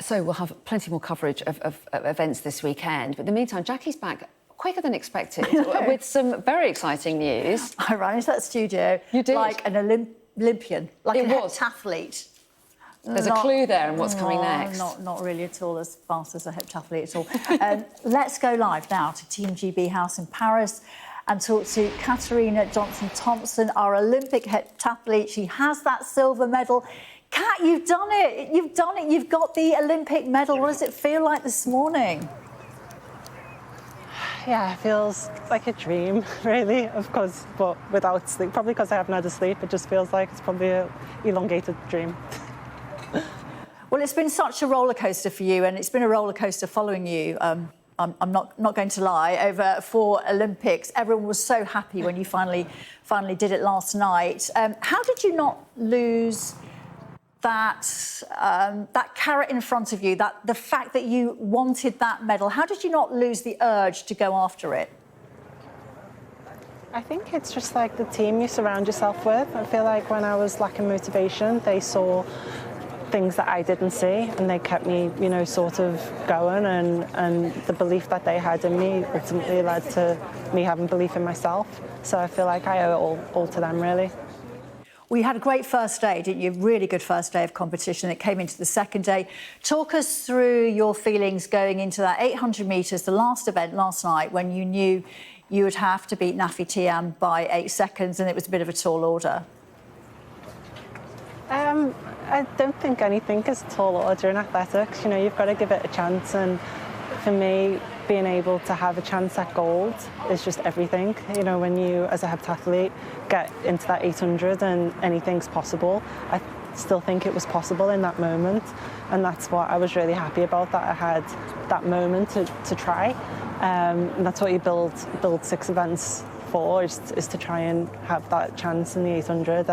So we'll have plenty more coverage of events this weekend. But in the meantime, Jackie's back quicker than expected with some very exciting news. I ran into that studio you did. like an Olympian, like a heptathlete. There's a clue there in what's coming next. Not really at all as fast as a heptathlete at all. Let's go live now to Team GB House in Paris and talk to Katarina Johnson-Thompson, our Olympic heptathlete. She has that silver medal. Kat, you've done it. You've done it. You've got the Olympic medal. What does it feel like this morning? Yeah, it feels like a dream, really, of course, but without sleep. Probably because I haven't had a sleep, it just feels like it's probably an elongated dream. Well, it's been such a roller coaster for you, and it's been a roller coaster following you. I'm not going to lie. Over 4 Olympics, everyone was so happy when you finally did it last night. How did you not lose that carrot in front of you? The fact that you wanted that medal. How did you not lose the urge to go after it? I think it's just like the team you surround yourself with. I feel like when I was lacking motivation, they saw things that I didn't see, and they kept me, you know, sort of going, and the belief that they had in me ultimately led to me having belief in myself. So I feel like I owe it all to them, really. Well, you had a great first day, didn't you? Really good first day of competition. It came into the second day. Talk us through your feelings going into that 800 metres, the last event last night, when you knew you would have to beat Nafi Tiam by 8 seconds, and it was a bit of a tall order. I don't think anything is tall order in athletics. You know, you've got to give it a chance, and for me, being able to have a chance at gold is just everything. You know, when you, as a heptathlete, get into that 800 and anything's possible, I still think it was possible in that moment, and that's what I was really happy about, that I had that moment to try. And that's what you build 6 events for, is to try and have that chance in the 800.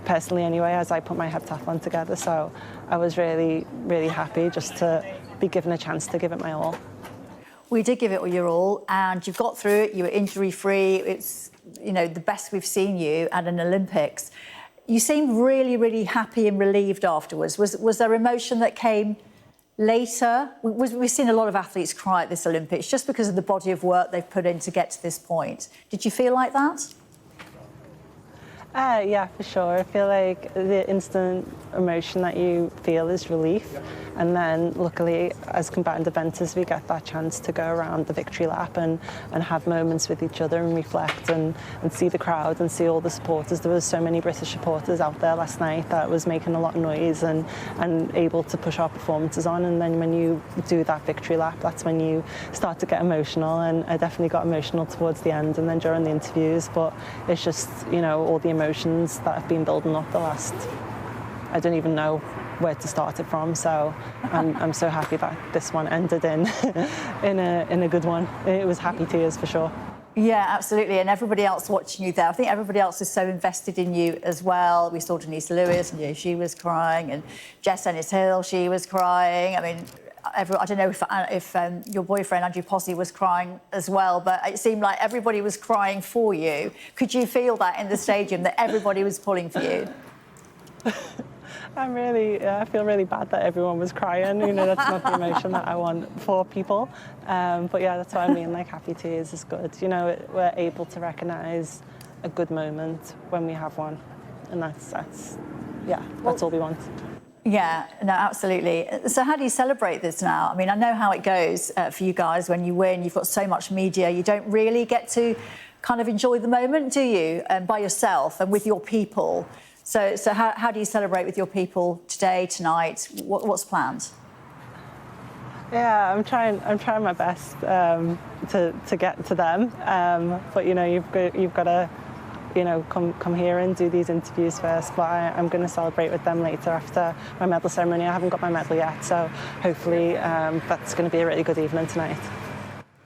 Personally anyway, as I put my heptathlon together, so I was really, really happy just to be given a chance to give it my all. We did give it your all, and you've got through it. You were injury-free. It's, you know, the best we've seen you at an Olympics. You seemed really, really happy and relieved afterwards. Was there emotion that came later? We've seen a lot of athletes cry at this Olympics just because of the body of work they've put in to get to this point. Did you feel like that? Yeah, for sure. I feel like the instant emotion that you feel is relief. And then, luckily, as combatant eventers, we get that chance to go around the victory lap and have moments with each other and reflect and see the crowd and see all the supporters. There was so many British supporters out there last night that was making a lot of noise and able to push our performances on. And then when you do that victory lap, that's when you start to get emotional. And I definitely got emotional towards the end and then during the interviews. But it's just, you know, all the emotions that have been building up the last, I don't even know where to start it from, so I'm so happy that this one ended in a good one. It was happy tears for sure. Yeah, absolutely, and everybody else watching you there, I think everybody else is so invested in you as well. We saw Denise Lewis, and, you know, she was crying, and Jess Ennis-Hill, she was crying. I mean, I don't know if your boyfriend Andrew Posse was crying as well, but it seemed like everybody was crying for you. Could you feel that in the stadium, that everybody was pulling for you? I feel really bad that everyone was crying. You know, that's not the emotion that I want for people. But yeah, that's what I mean, like happy tears is good. You know, we're able to recognise a good moment when we have one. And that's all we want. Yeah, no, absolutely. So how do you celebrate this now? I mean, I know how it goes for you guys when you win. You've got so much media. You don't really get to kind of enjoy the moment, do you? By yourself and with your people. So how do you celebrate with your people today, tonight? What's planned? Yeah, I'm trying my best to get to them. But you know, you've got to, you know, come here and do these interviews first. But I'm going to celebrate with them later after my medal ceremony. I haven't got my medal yet, so hopefully that's going to be a really good evening tonight.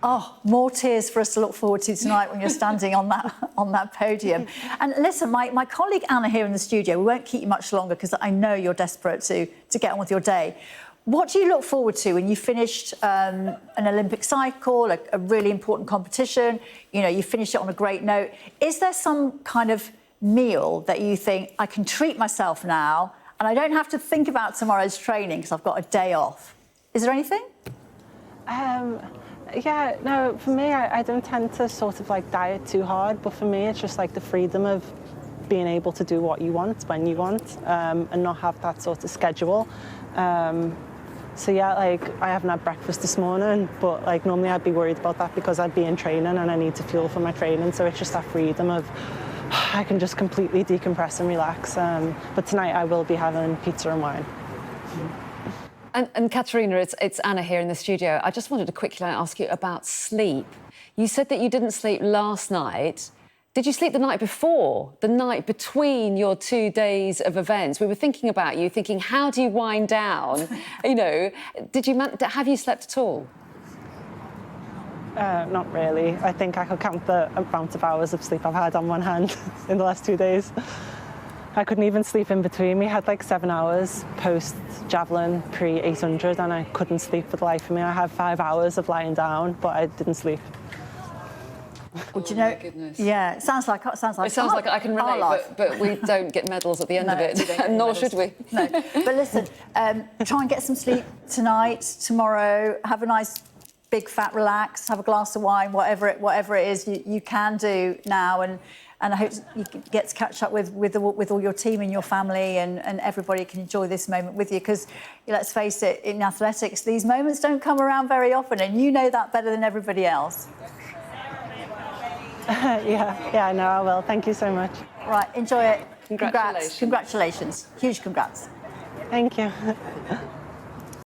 Oh, more tears for us to look forward to tonight when you're standing on that podium. And listen, my colleague Anna here in the studio, we won't keep you much longer because I know you're desperate to get on with your day. What do you look forward to when you finished an Olympic cycle, a really important competition? You know, you finished it on a great note. Is there some kind of meal that you think, I can treat myself now, and I don't have to think about tomorrow's training because I've got a day off. Is there anything? Yeah, no, for me, I don't tend to sort of like diet too hard, but for me, it's just like the freedom of being able to do what you want when you want, and not have that sort of schedule. So yeah, like I haven't had breakfast this morning, but like normally I'd be worried about that because I'd be in training and I need to fuel for my training. So it's just that freedom of I can just completely decompress and relax. But tonight I will be having pizza and wine. And Katarina, it's Anna here in the studio. I just wanted to quickly ask you about sleep. You said that you didn't sleep last night. Did you sleep the night before, the night between your 2 days of events? We were thinking about you, thinking, how do you wind down? You know, have you slept at all? Not really. I think I could count the amount of hours of sleep I've had on one hand in the last 2 days. I couldn't even sleep in between. We had like 7 hours post javelin, pre 800, and I couldn't sleep for the life of me. I had 5 hours of lying down, but I didn't sleep. Well, do you know? My goodness. Yeah, it sounds like It sounds like I can relate, but we don't get medals at the end of it, and nor should we. No, but listen, try and get some sleep tonight, tomorrow. Have a nice big fat relax. Have a glass of wine, whatever it is you can do now, and I hope you get to catch up with all your team and your family, and everybody can enjoy this moment with you. Because let's face it, in athletics, these moments don't come around very often, and you know that better than everybody else. Yeah, I know I will. Thank you so much. Right, enjoy it. Congratulations. Congratulations. Huge congrats. Thank you.